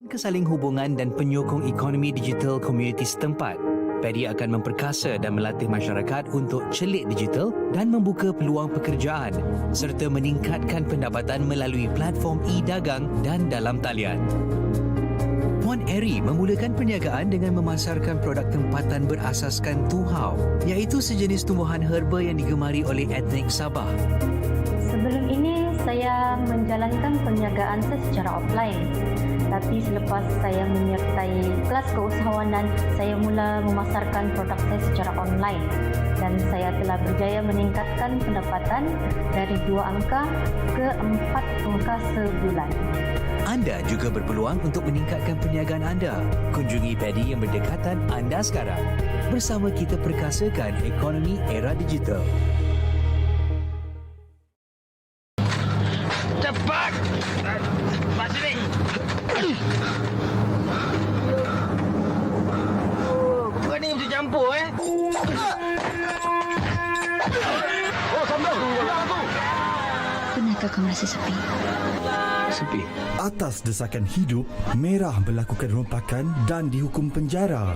Kesaling hubungan dan penyokong ekonomi digital komuniti setempat. PADI akan memperkasa dan melatih masyarakat untuk celik digital dan membuka peluang pekerjaan serta meningkatkan pendapatan melalui platform e-dagang dan dalam talian. Puan Eri memulakan perniagaan dengan memasarkan produk tempatan berasaskan tuhau, iaitu sejenis tumbuhan herba yang digemari oleh etnik Sabah. Sebelum ini, saya menjalankan perniagaan saya secara offline. Tapi selepas saya menyertai kelas keusahawanan, saya mula memasarkan produk saya secara online. Dan saya telah berjaya meningkatkan pendapatan dari 2 angka ke 4 angka sebulan. Anda juga berpeluang untuk meningkatkan perniagaan anda. Kunjungi PADI yang berdekatan anda sekarang. Bersama kita perkasakan ekonomi era digital. Cepat! Pak Sini! Bukan ni mesti campur Oh, sambal! Pernahkah kau merasa sepi? Sepi. Atas desakan hidup, Merah melakukan rompakan dan dihukum penjara.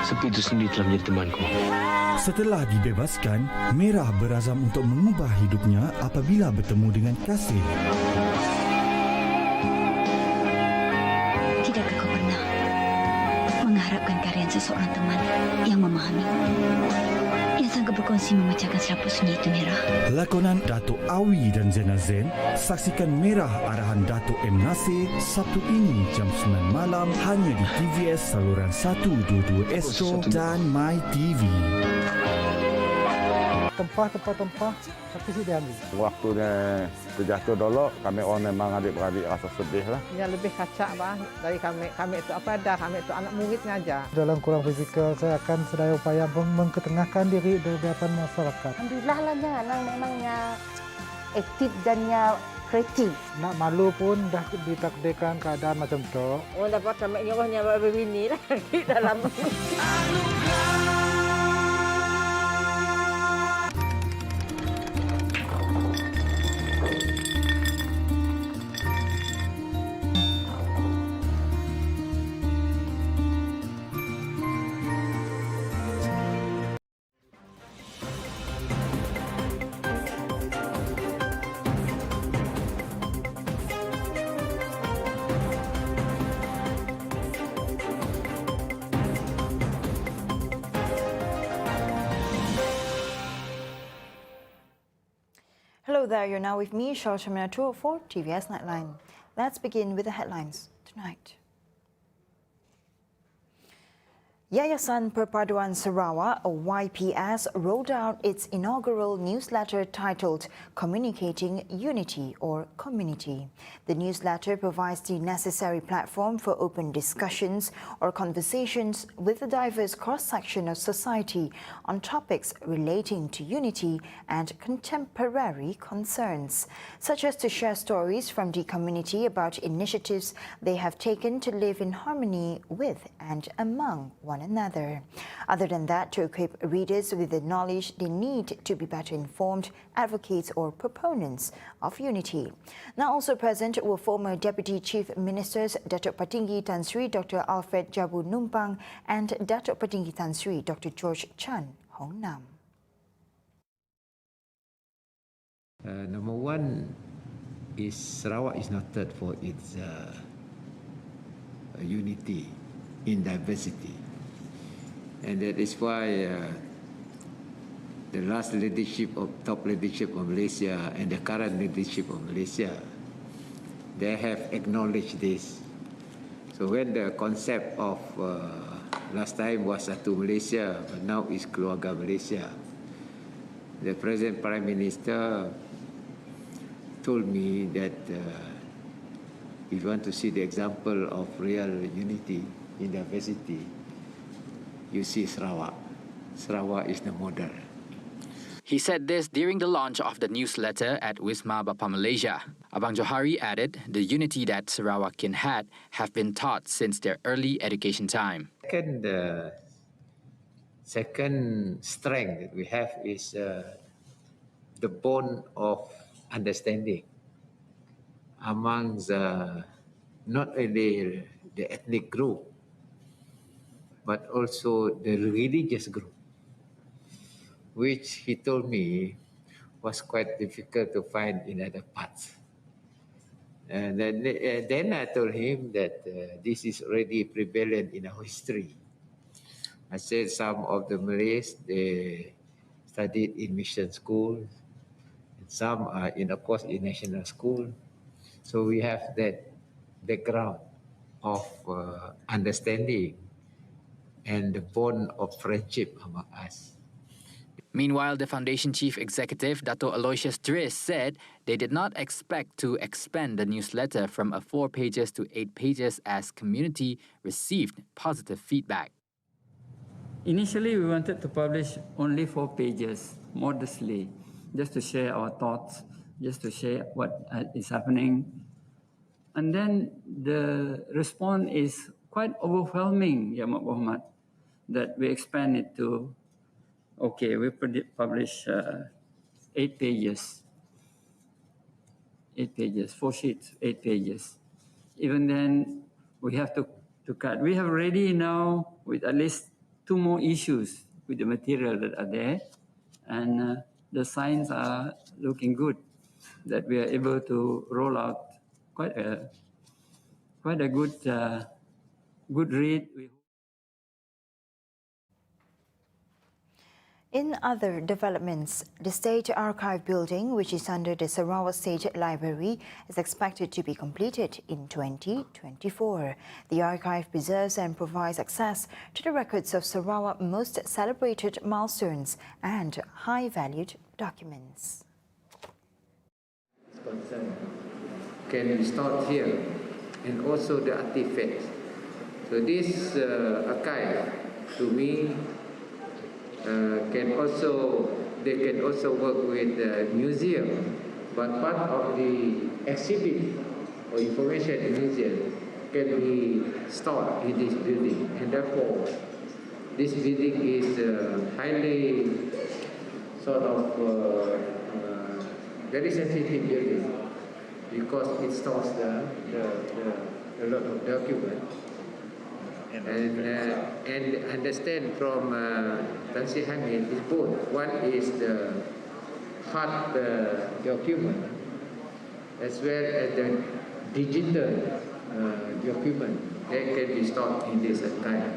Sepi itu sendiri telah menjadi temanku. Setelah dibebaskan, Merah berazam untuk mengubah hidupnya apabila bertemu dengan kasih. Tidakkah kau pernah mengharapkan kehadiran seseorang teman yang memahami, yang sanggup berkongsi memecahkan seraput sunyi itu, Merah? Lakonan Datuk Awi dan Zena Zen, saksikan Merah arahan Datuk M. Nasir Sabtu ini jam 9 malam hanya di TVS saluran 122 Astro dan My TV. Tempah, tapi sih dia ambil. Waktu dia terjatuh dulu, kami orang memang adik-beradik rasa sedih lah. Yang lebih kacak bah dari kami itu apa dah, kami itu anak murid ngajar. Dalam kurang fizikal, saya akan sedaya upaya mengketengahkan diri di hadapan masyarakat. Alhamdulillah lah yang memangnya aktif dan kreatif. Nak malu pun dah ditakdirkan keadaan macam tu. Oh dapat sampai nyawa berbini lah di dalam. Hello there, you're now with me, Shamina for TVS Nightline. Let's begin with the headlines tonight. Yayasan Perpaduan Sarawak, or YPS, rolled out its inaugural newsletter titled Communicating Unity or Community. The newsletter provides the necessary platform for open discussions or conversations with a diverse cross-section of society on topics relating to unity and contemporary concerns, such as to share stories from the community about initiatives they have taken to live in harmony with and among one another. Other than that, to equip readers with the knowledge they need to be better informed advocates or proponents of unity. Now also present were former Deputy Chief Ministers Datuk Patinggi Tan Sri Dr. Alfred Jabu Numpang and Datuk Patinggi Tan Sri Dr. George Chan Hong Nam. Number one is Sarawak is noted for its unity in diversity. And that is why the last top leadership of Malaysia and the current leadership of Malaysia, they have acknowledged this. So when the concept of last time was Satu Malaysia, but now is Keluarga Malaysia, the present Prime Minister told me that if you want to see the example of real unity in diversity, you see Sarawak. Sarawak is the model. He said this during the launch of the newsletter at Wisma Bapa Malaysia. Abang Johari added the unity that Sarawakian had have been taught since their early education time. Second strength that we have is the bond of understanding. amongst not only the ethnic group, but also the religious group, which he told me was quite difficult to find in other parts. And then I told him that this is already prevalent in our history. I said some of the Malays, they studied in mission school, and some are of course, in national school. So we have that background of understanding and the bond of friendship among us. Meanwhile, the Foundation Chief Executive, Dato' Aloysius Driss, said they did not expect to expand the newsletter from 4 pages to 8 pages as community received positive feedback. Initially, we wanted to publish only 4 pages, modestly, just to share our thoughts, just to share what is happening. And then the response is quite overwhelming, Ya Muhammad, that we expand it to, okay, we publish 8 pages. 8 pages, 4 sheets, 8 pages. Even then, we have to cut. We have already now, with at least 2 more issues with the material that are there, and the signs are looking good that we are able to roll out quite a good read. In other developments, the State Archive building, which is under the Sarawak State Library, is expected to be completed in 2024. The archive preserves and provides access to the records of Sarawak's most celebrated milestones and high-valued documents. Can be stored here, and also the artifacts. So this archive, to me, they can also work with the museum, but part of the exhibit or information in museum can be stored in this building, and therefore this building is highly sort of very sensitive building because it stores a lot of documents. And understand from Tan Sri Hamid is both. One is the hard document as well as the digital document that can be stored in this archive.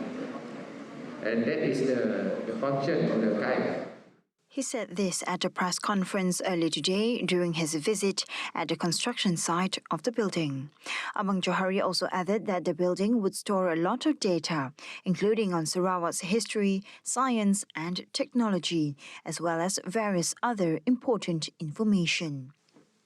And that is the function of the archive. He said this at a press conference earlier today during his visit at the construction site of the building. Abang Johari also added that the building would store a lot of data, including on Sarawak's history, science and technology, as well as various other important information.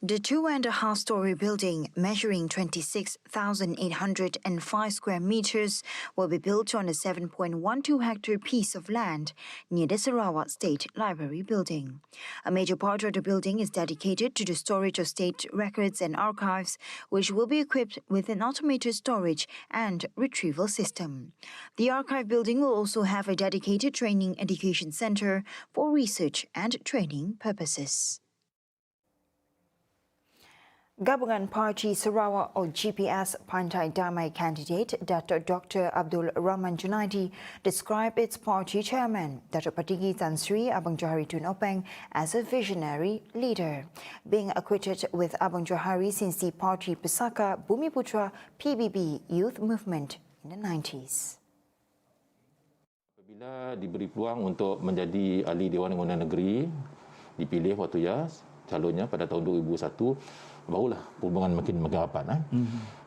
The 2.5-story building, measuring 26,805 square meters, will be built on a 7.12-hectare piece of land near the Sarawak State Library building. A major part of the building is dedicated to the storage of state records and archives, which will be equipped with an automated storage and retrieval system. The archive building will also have a dedicated training education center for research and training purposes. Gabungan Parti Sarawak or GPS Untitled candidate Dr. Abdul Rahman Junaidi described its party chairman, Dato' Patigi Tan Sri Abang Johari Tun Openg, as a visionary leader, being acquitted with Abang Johari since the party Pesaka Bumiputra PBB youth movement in the 90s. Apabila diberi peluang untuk menjadi ahli Dewan Undangan Negeri, dipilih waktu calonnya pada tahun 2001, barulah hubungan makin rapat.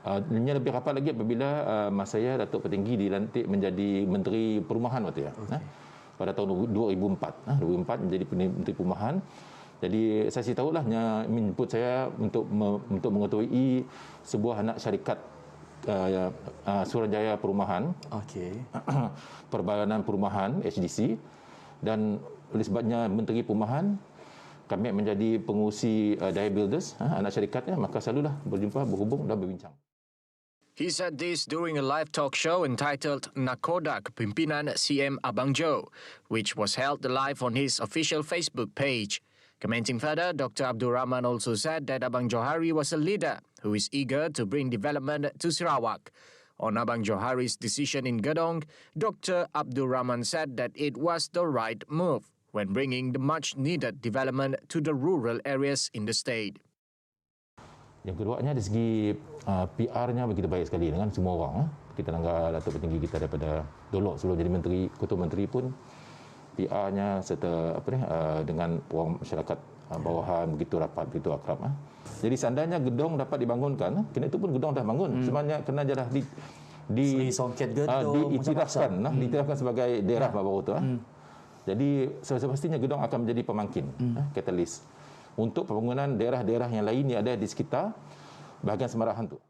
Ini lebih rapat lagi apabila mas saya Datuk Petinggi dilantik menjadi Menteri Perumahan waktu pada tahun 2004. 2004 menjadi Menteri Perumahan. Jadi saya tahulah menjemput saya untuk mengetuai sebuah anak syarikat Suruhanjaya Perumahan, Perbahanan Perumahan HDC, dan oleh sebabnya Menteri Perumahan, kami menjadi pengurusi Daya Builders, anak syarikatnya, maka selalulah berjumpa, berhubung dan berbincang. He said this during a live talk show entitled Nakodak Pimpinan CM Abang Jo, which was held live on his official Facebook page. Commenting further, Dr. Abdul Rahman also said that Abang Johari was a leader who is eager to bring development to Sarawak. On Abang Johari's decision in Gedong, Dr. Abdul Rahman said that it was the right move when bringing the much-needed development to the rural areas in the state. Yang keduanya dari segi PR-nya begitu baik sekali dengan semua orang. Kita langgar Datuk Petinggi kita daripada Dolok sebelum jadi menteri, ketua menteri pun PR-nya serta dengan orang masyarakat bawahan begitu rapat, begitu akrab. Jadi seandainya gedung dapat dibangunkan, kena itu pun gedung dah bangun. Sebenarnya kena je dah diiktirafkan sebagai daerah baru tu. Jadi sepastinya gedung akan menjadi pemangkin, katalis untuk pembangunan daerah-daerah yang lain yang ada di sekitar bahagian Semarahan tu.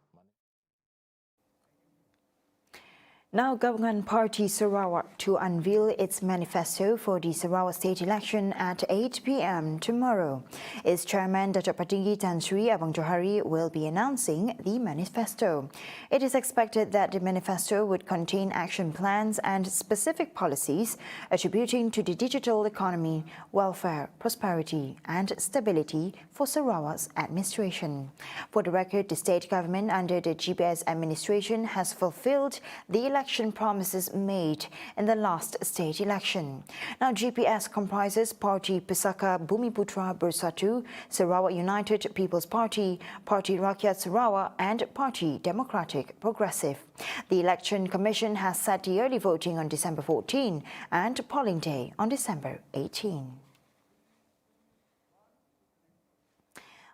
Now, Gabungan Party Sarawak to unveil its manifesto for the Sarawak state election at 8 p.m. tomorrow. Its chairman, Datuk Petinggi Tan Sri Abang Johari, will be announcing the manifesto. It is expected that the manifesto would contain action plans and specific policies attributing to the digital economy, welfare, prosperity and stability for Sarawak's administration. For the record, the state government under the GPS administration has fulfilled the election promises made in the last state election. Now, GPS comprises Parti Pusaka Bumiputra Bersatu, Sarawak United People's Party, Parti Rakyat Sarawak and Parti Democratic Progressive. The Election Commission has set the early voting on December 14 and polling day on December 18.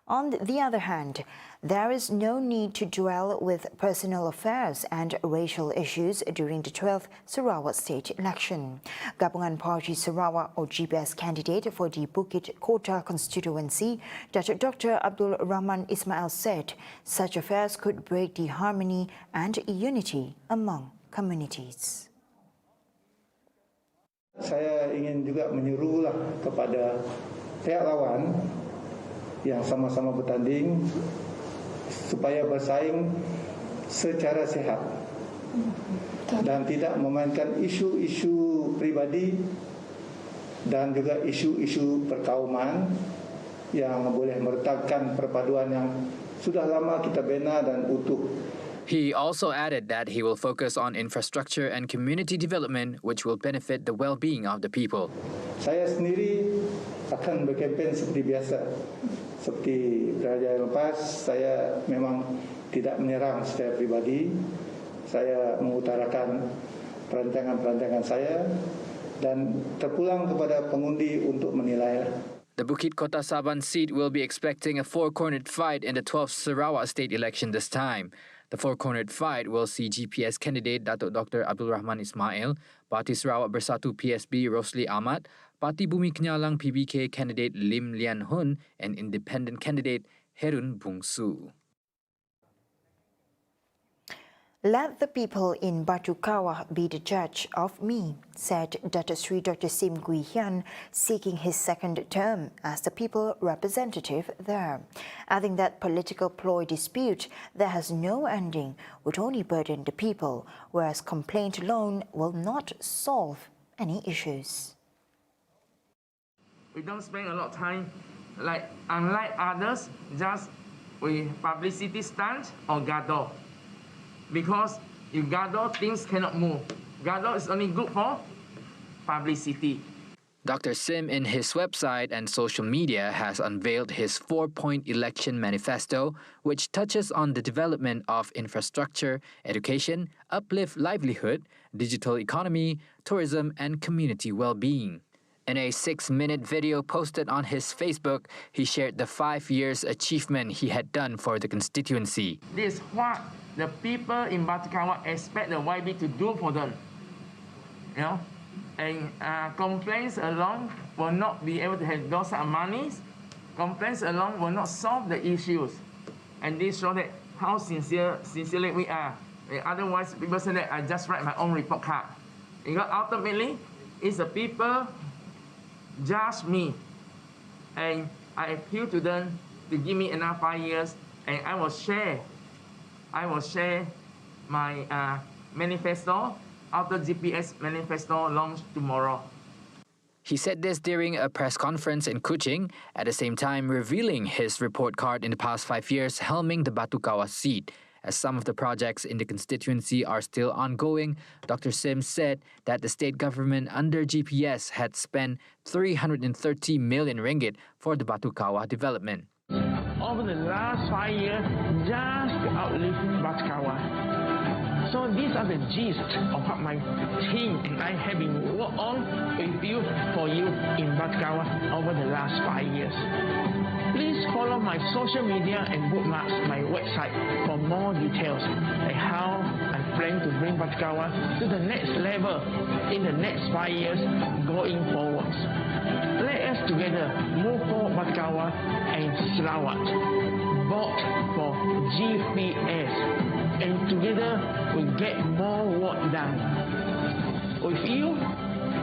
On the other hand, there is no need to dwell with personal affairs and racial issues during the 12th Sarawak state election. Gabungan Party Sarawak or GPS candidate for the Bukit Kota constituency, Dr. Abdul Rahman Ismail said such affairs could break the harmony and unity among communities. Saya ingin juga menyuruhlah kepada pihak lawan yang sama-sama bertanding supaya bersaing secara sihat dan tidak memainkan isu-isu pribadi dan juga isu-isu perkauman yang boleh meretakkan perpaduan yang sudah lama kita bina dan utuh. He also added that he will focus on infrastructure and community development which will benefit the well-being of the people. Saya sendiri akan berkempen seperti biasa. Seperti Raja lepas, saya memang tidak menyerang secara pribadi. Saya mengutarakan perancangan-perancangan saya dan terpulang kepada pengundi untuk menilai. The Bukit Kota Saban seat will be expecting a four-cornered fight in the 12th Sarawak state election this time. The four-cornered fight will see GPS candidate Datuk Dr. Abdul Rahman Ismail, Parti Sarawak Bersatu PSB Rosli Ahmad, Parti Bumi Kenyalang PBK candidate Lim Lian Hun, and independent candidate Herun Bungsu. Let the people in Batu Kawah be the judge of me, said Datuk Sri Dr. Sim Gui Hian, seeking his second term as the people representative there, adding that political ploy dispute that has no ending would only burden the people, whereas complaint alone will not solve any issues. We don't spend a lot of time, unlike others, just with publicity stunt or gather. Because if gather, things cannot move. Gather is only good for publicity. Dr. Sim, in his website and social media, has unveiled his 4-point election manifesto, which touches on the development of infrastructure, education, uplift livelihood, digital economy, tourism, and community well-being. In a 6-minute video posted on his Facebook, he shared the 5 years achievement he had done for the constituency. This is what the people in Batu Kawah expect the YB to do for them. You know, and complaints alone will not be able to have those kind of monies. Complaints alone will not solve the issues. And this shows that how sincerely we are. Otherwise, people say that I just write my own report card. Because ultimately, it's the people judge me. And I appeal to them to give me another 5 years, and I will share my manifesto after GPS manifesto launch tomorrow. He said this during a press conference in Kuching, at the same time revealing his report card in the past 5 years helming the Batu Kawah seat. As some of the projects in the constituency are still ongoing, Dr. Sim said that the state government under GPS had spent 330 million ringgit for the Batu Kawah development. Over the last 5 years, just to outlive Batu Kawah. So these are the gist of what my team and I have been working on with you, for you in Batu Kawah over the last 5 years. Please follow my social media and bookmark my website for more details on how I plan to bring Batu Kawah to the next level in the next 5 years going forward. Let us together move forward Batu Kawah and Sarawak, both for GPS, and together we get more work done. With you,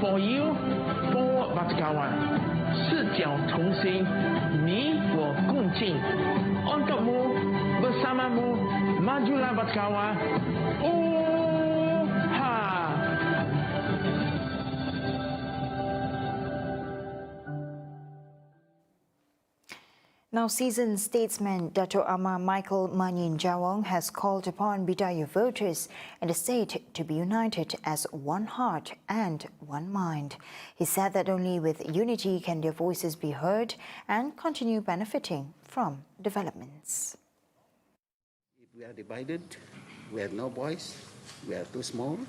for you, forward Batu Kawah. 四角同心，你我共进。Untukmu, bersamamu, majulah Batu Kawah. Now, seasoned statesman Dato' Amar Michael Manyin Jawong has called upon Bidayuh voters and the state to be united as one heart and one mind. He said that only with unity can their voices be heard and continue benefiting from developments. If we are divided, we have no voice, we are too small,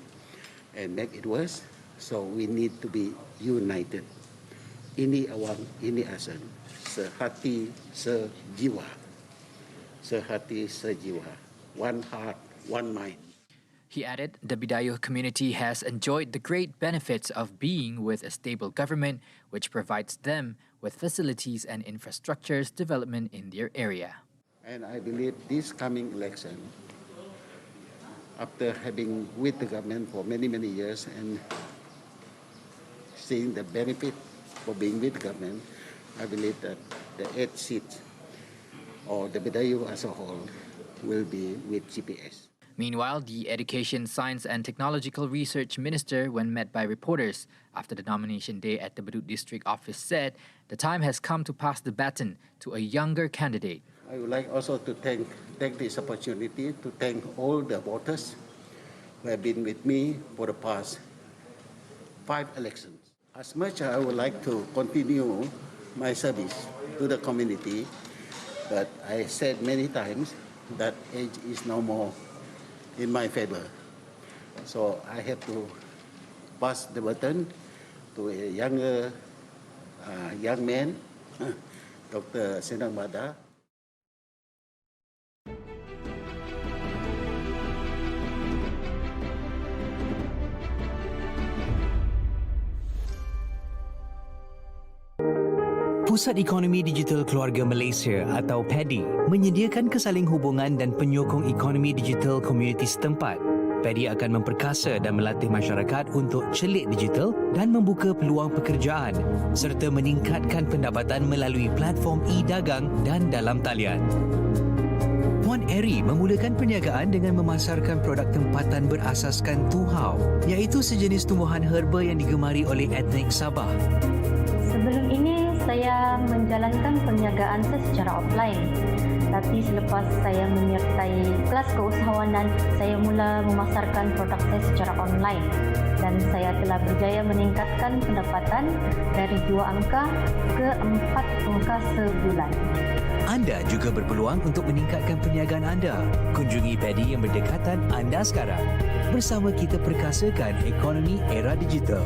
and make it worse. So we need to be united. Ini awam, ini asan. Sehati, sejiwa. Sehati, sejiwa. One heart, one mind. He added the Bidayuh community has enjoyed the great benefits of being with a stable government, which provides them with facilities and infrastructures development in their area. And I believe this coming election, after having with the government for many, many years and seeing the benefit for being with the government, I believe that the 8 seats or the Bidayuh as a whole will be with GPS. Meanwhile, the Education, Science and Technological Research Minister, when met by reporters after the nomination day at the Bedut District Office, said the time has come to pass the baton to a younger candidate. I would like also to take this opportunity to thank all the voters who have been with me for the past 5 elections. As much as I would like to continue my service to the community, but I said many times that age is no more in my favor. So I have to pass the baton to a younger young man, Dr. Senang Bada. Pusat Ekonomi Digital Keluarga Malaysia atau PADI menyediakan kesaling hubungan dan penyokong ekonomi digital komuniti setempat. PADI akan memperkasa dan melatih masyarakat untuk celik digital dan membuka peluang pekerjaan serta meningkatkan pendapatan melalui platform e-dagang dan dalam talian. Puan Eri memulakan perniagaan dengan memasarkan produk tempatan berasaskan tuhau, iaitu sejenis tumbuhan herba yang digemari oleh etnik Sabah. Sebelum ini saya menjalankan perniagaan saya secara offline. Tapi selepas saya menyertai kelas keusahawanan, saya mula memasarkan produk saya secara online. Dan saya telah berjaya meningkatkan pendapatan dari 2 angka ke 4 angka sebulan. Anda juga berpeluang untuk meningkatkan perniagaan anda. Kunjungi PADI yang berdekatan anda sekarang. Bersama kita perkasakan ekonomi era digital.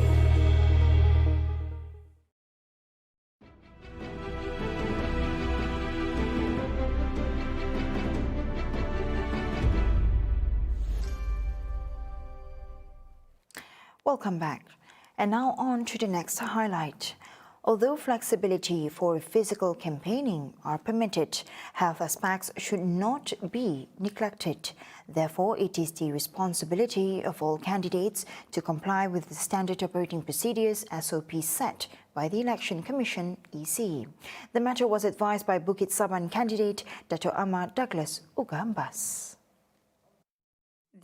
Welcome back. And now on to the next highlight. Although flexibility for physical campaigning are permitted, health aspects should not be neglected. Therefore, it is the responsibility of all candidates to comply with the Standard Operating Procedures (SOP) set by the Election Commission (EC). The matter was advised by Bukit Saban candidate Dato' Ahmad Douglas Ugambas.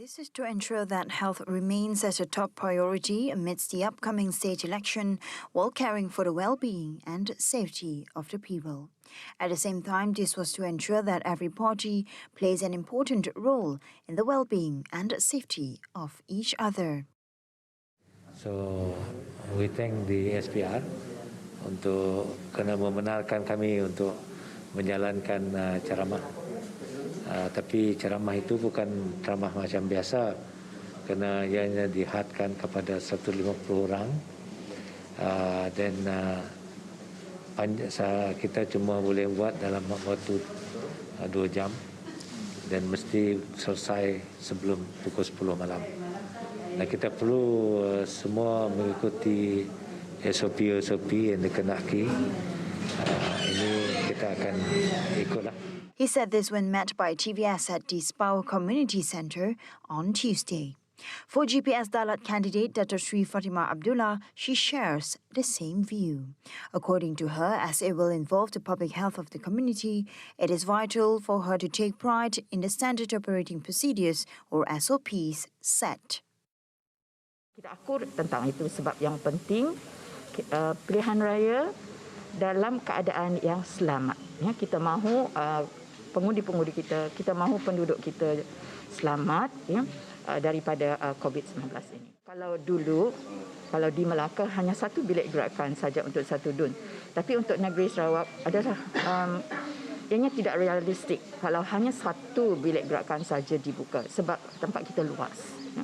This is to ensure that health remains as a top priority amidst the upcoming state election, while caring for the well-being and safety of the people. At the same time, this was to ensure that every party plays an important role in the well-being and safety of each other. So, we thank the SPR untuk kena membenarkan kami untuk menjalankan ceramah. Tapi ceramah itu bukan ceramah macam biasa, kerana ianya dihadkan kepada 150 orang dan kita cuma boleh buat dalam waktu 2 jam dan mesti selesai sebelum pukul 10 malam. Dan kita perlu semua mengikuti SOP yang dikenaki. Ini kita akan ikutlah. He said this when met by TVS at the Spau Community Centre on Tuesday. For GPS Dalat candidate Dr. Sri Fatima Abdullah, she shares the same view. According to her, as it will involve the public health of the community, it is vital for her to take pride in the standard operating procedures or SOPs set. Kita akur tentang itu sebab yang penting pilihan raya dalam keadaan yang selamat. Ya, kita mahu pengundi-pengundi kita mahu penduduk kita selamat ya, daripada COVID-19 ini. Kalau di Melaka hanya satu bilik gerakan saja untuk satu DUN. Tapi untuk negeri Sarawak adalah ianya tidak realistik kalau hanya satu bilik gerakan saja dibuka sebab tempat kita luas. Ya.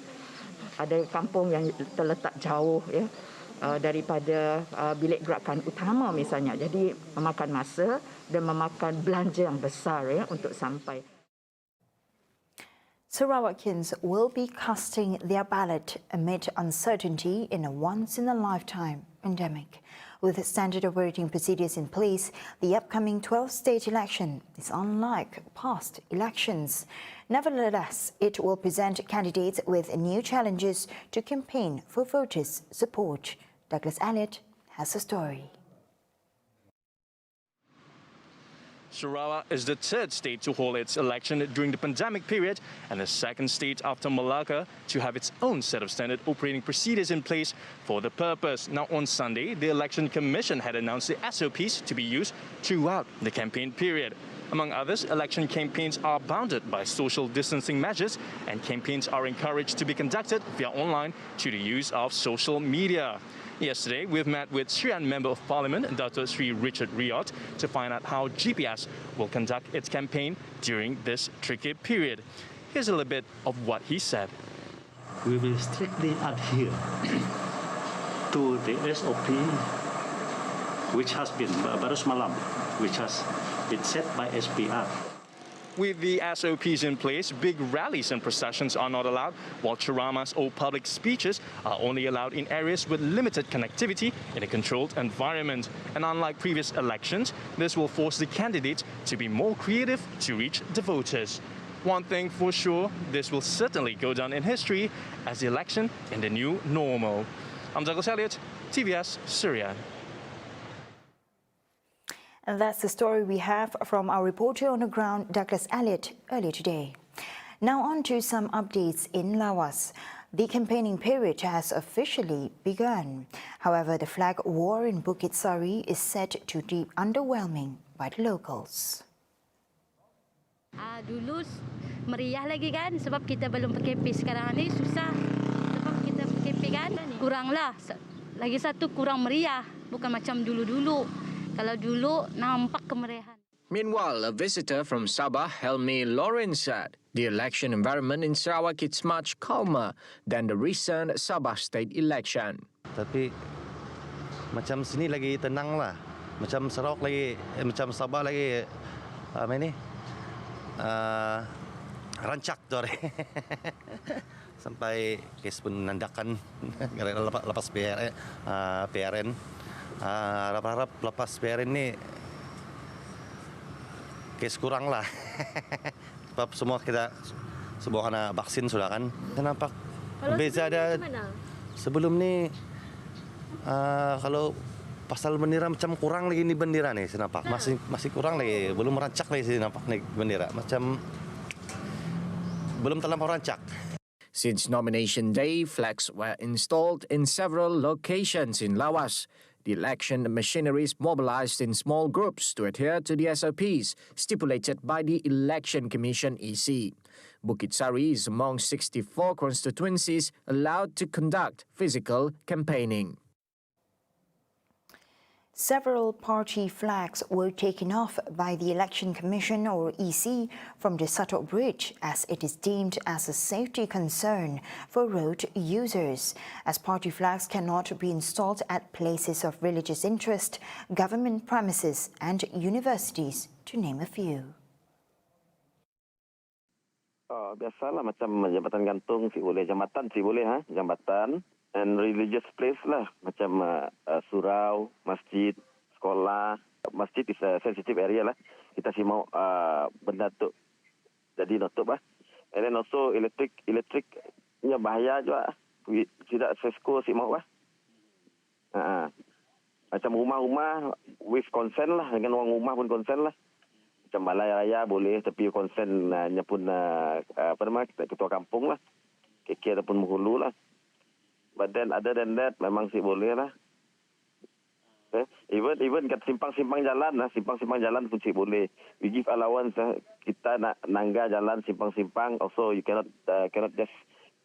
Ada kampung yang terletak jauh ya daripada bilik gerakan utama misalnya. Jadi memakan masa dan memakan belanja yang besar ya untuk sampai. Sarawakians will be casting their ballot amid uncertainty in a once-in-a-lifetime pandemic. With standard operating procedures in place, the upcoming 12th state election is unlike past elections. Nevertheless, it will present candidates with new challenges to campaign for voters' support. Douglas Elliott has the story. Sarawak is the third state to hold its election during the pandemic period and the second state after Malacca to have its own set of standard operating procedures in place for the purpose. Now, on Sunday, the Election Commission had announced the SOPs to be used throughout the campaign period. Among others, election campaigns are bounded by social distancing measures and campaigns are encouraged to be conducted via online through the use of social media. Yesterday, we've met with Syrian Member of Parliament, Dr. Sri Richard Riot, to find out how GPS will conduct its campaign during this tricky period. Here's a little bit of what he said. We will strictly adhere to the SOP which has been baru semalam, which has been set by SPR. With the SOPs in place, big rallies and processions are not allowed, while charamas or public speeches are only allowed in areas with limited connectivity in a controlled environment. And unlike previous elections, this will force the candidates to be more creative to reach the voters. One thing for sure, this will certainly go down in history as the election in the new normal. I'm Douglas Elliott, TVS Syrian. And that's the story we have from our reporter on the ground, Douglas Elliott, earlier today. Now on to some updates in Lawas. The campaigning period has officially begun. However, the flag war in Bukit Sari is set to be underwhelming by the locals. Dulu meriah lagi kan sebab kita belum PKP. Sekarang ni susah sebab kita PKP kan. Kuranglah. Lagi satu kurang meriah, bukan macam dulu-dulu. Kalau dulu nampak kemeriahan. Meanwhile, a visitor from Sabah, Helmi Lawrence, said the election environment in Sarawak is much calmer than the recent Sabah state election. Tapi macam sini lagi tenang lah. Macam Sarawak lagi, macam Sabah lagi apa ni? Rancak tu sampai kes penandakan lepas PRN. Harap-harap lepas PRN ni kes kurang lah. Sebab semua kena vaksin sudah kan. Nampak beza ada sebelum ni kalau pasal bendera macam kurang lagi ni bendera ni saya nampak. Masih kurang lagi, belum rancak lagi saya nampak ni bendera. Macam belum terlampau rancak. Since nomination day, flags were installed in several locations in Lawas. The election machinery is mobilized in small groups to adhere to the SOPs stipulated by the Election Commission EC. Bukit Sari is among 64 constituencies allowed to conduct physical campaigning. Several party flags were taken off by the Election Commission or EC from the Satok Bridge as it is deemed as a safety concern for road users, as party flags cannot be installed at places of religious interest, government premises and universities, to name a few. Biasalah macam jambatan gantung si boleh, jambatan si boleh jambatan. And religious place lah, macam surau, masjid, sekolah. Masjid is a sensitive area lah. Kita si mau benda tu jadi nutup lah. And then also elektriknya bahaya juga. Tidak sesko si mau lah. Macam rumah-rumah with consent lah, dengan orang rumah pun consent lah. Macam balai raya boleh, tapi consentnya pun ketua kampung lah, KK ataupun menghulu lah. But then other than that, memang sih boleh lah. Even kat simpang-simpang jalan pun sih boleh. We give allowance, kita nak nangga jalan simpang-simpang. Also, you cannot just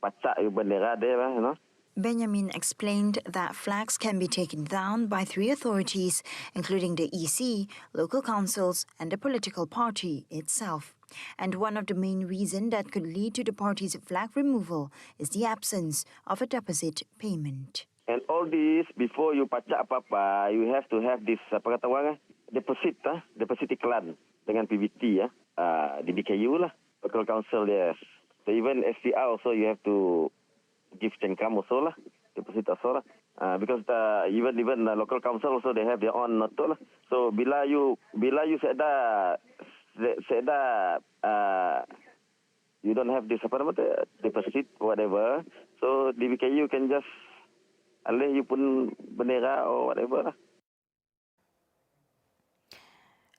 pacak bendera there, you know. Benjamin explained that flags can be taken down by 3 authorities, including the EC, local councils, and the political party itself. And one of the main reasons that could lead to the party's flag removal is the absence of a deposit payment. And all this, before you pacak apa-apa, you have to have this, apa kata orang, deposit iklan dengan PBT, di BKU lah, local council, yes. So even STR also, you have to give cengkam also lah, deposit also lah. Because even local council also, they have their own noto lah. So bila you sedar you don't have this deposit whatever, so di BKU you can just alih you pun bendera or whatever lah.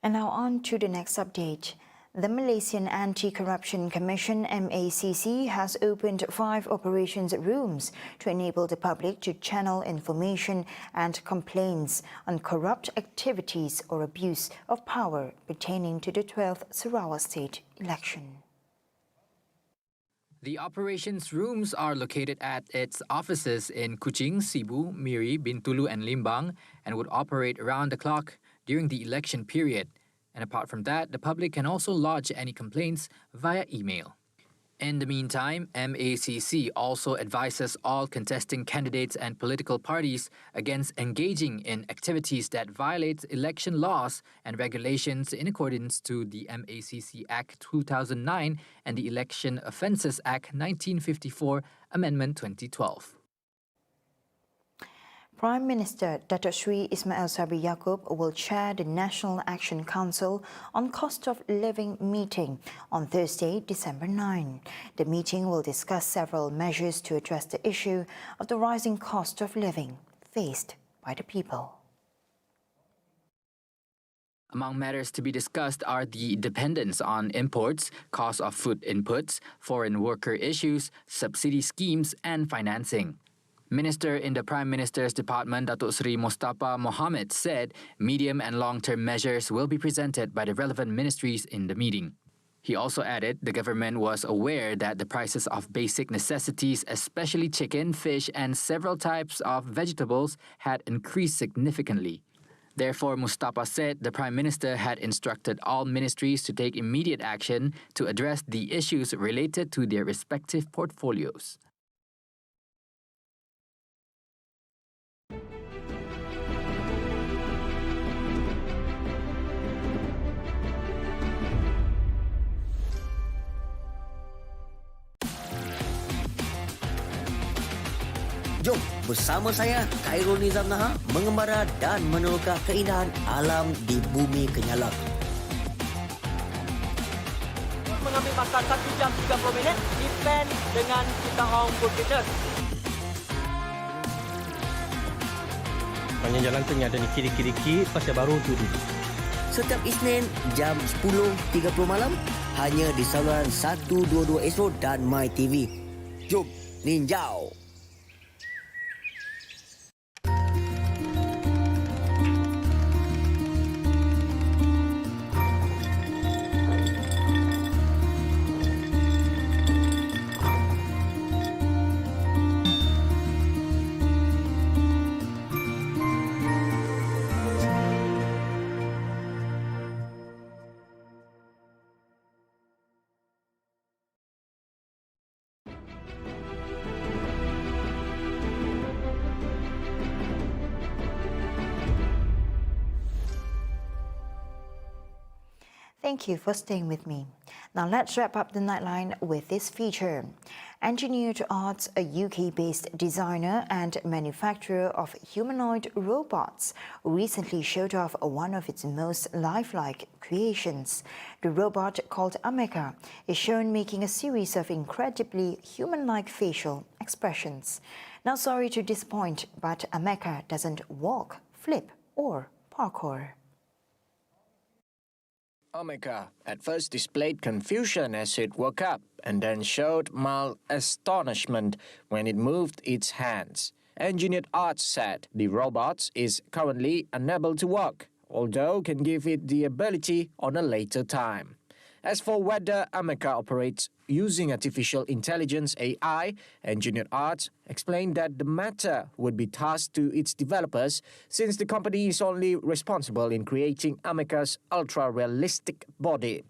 And now on to the next update. The Malaysian Anti-Corruption Commission MACC has opened 5 operations rooms to enable the public to channel information and complaints on corrupt activities or abuse of power pertaining to the 12th Sarawak State election. The operations rooms are located at its offices in Kuching, Sibu, Miri, Bintulu and Limbang and would operate around the clock during the election period. And apart from that, the public can also lodge any complaints via email. In the meantime, MACC also advises all contesting candidates and political parties against engaging in activities that violate election laws and regulations in accordance to the MACC Act 2009 and the Election Offences Act 1954, Amendment 2012. Prime Minister Datuk Sri Ismail Sabri Yaakob will chair the National Action Council on Cost of Living meeting on Thursday, December 9. The meeting will discuss several measures to address the issue of the rising cost of living faced by the people. Among matters to be discussed are the dependence on imports, cost of food inputs, foreign worker issues, subsidy schemes and financing. Minister in the Prime Minister's Department, Datuk Seri Mustafa Mohammed, said medium and long-term measures will be presented by the relevant ministries in the meeting. He also added the government was aware that the prices of basic necessities, especially chicken, fish and several types of vegetables, had increased significantly. Therefore, Mustafa said the Prime Minister had instructed all ministries to take immediate action to address the issues related to their respective portfolios. Jom bersama saya Khairul Nizam Naha mengembara dan meneroka keindahan alam di bumi Kenyalak. Mengambil masa 1 jam 30 minit depend dengan kita orang bekerja. Banyak jalan tengah dan kiri-kiri pasal baru tu dulu. Setiap Isnin jam 10.30 malam hanya di saluran 122 Astro dan My TV. Jom ninjau. Thank you for staying with me. Now let's wrap up the Nightline with this feature. Engineered Arts, a UK-based designer and manufacturer of humanoid robots, recently showed off one of its most lifelike creations. The robot, called Ameka, is shown making a series of incredibly human-like facial expressions. Now, sorry to disappoint, but Ameka doesn't walk, flip, or parkour. Ameka at first displayed confusion as it woke up and then showed mild astonishment when it moved its hands. Engineered Arts said the robot is currently unable to walk, although can give it the ability on a later time. As for whether Ameka operates using artificial intelligence AI, Engineered Arts explained that the matter would be tasked to its developers since the company is only responsible in creating Ameka's ultra-realistic body.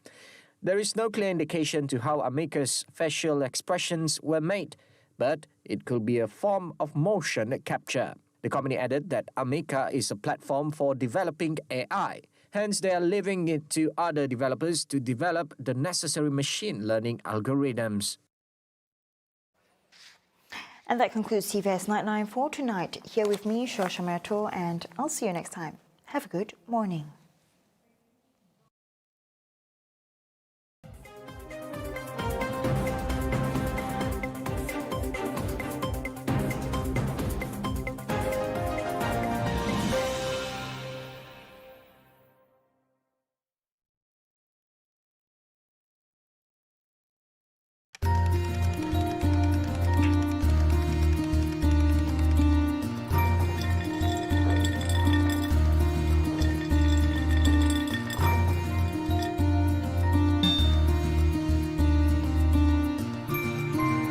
There is no clear indication to how Ameka's facial expressions were made, but it could be a form of motion capture. The company added that Ameka is a platform for developing AI. Hence, they are leaving it to other developers to develop the necessary machine learning algorithms. And that concludes TVS Nightline for tonight. Here with me, Shosha Merto, and I'll see you next time. Have a good morning.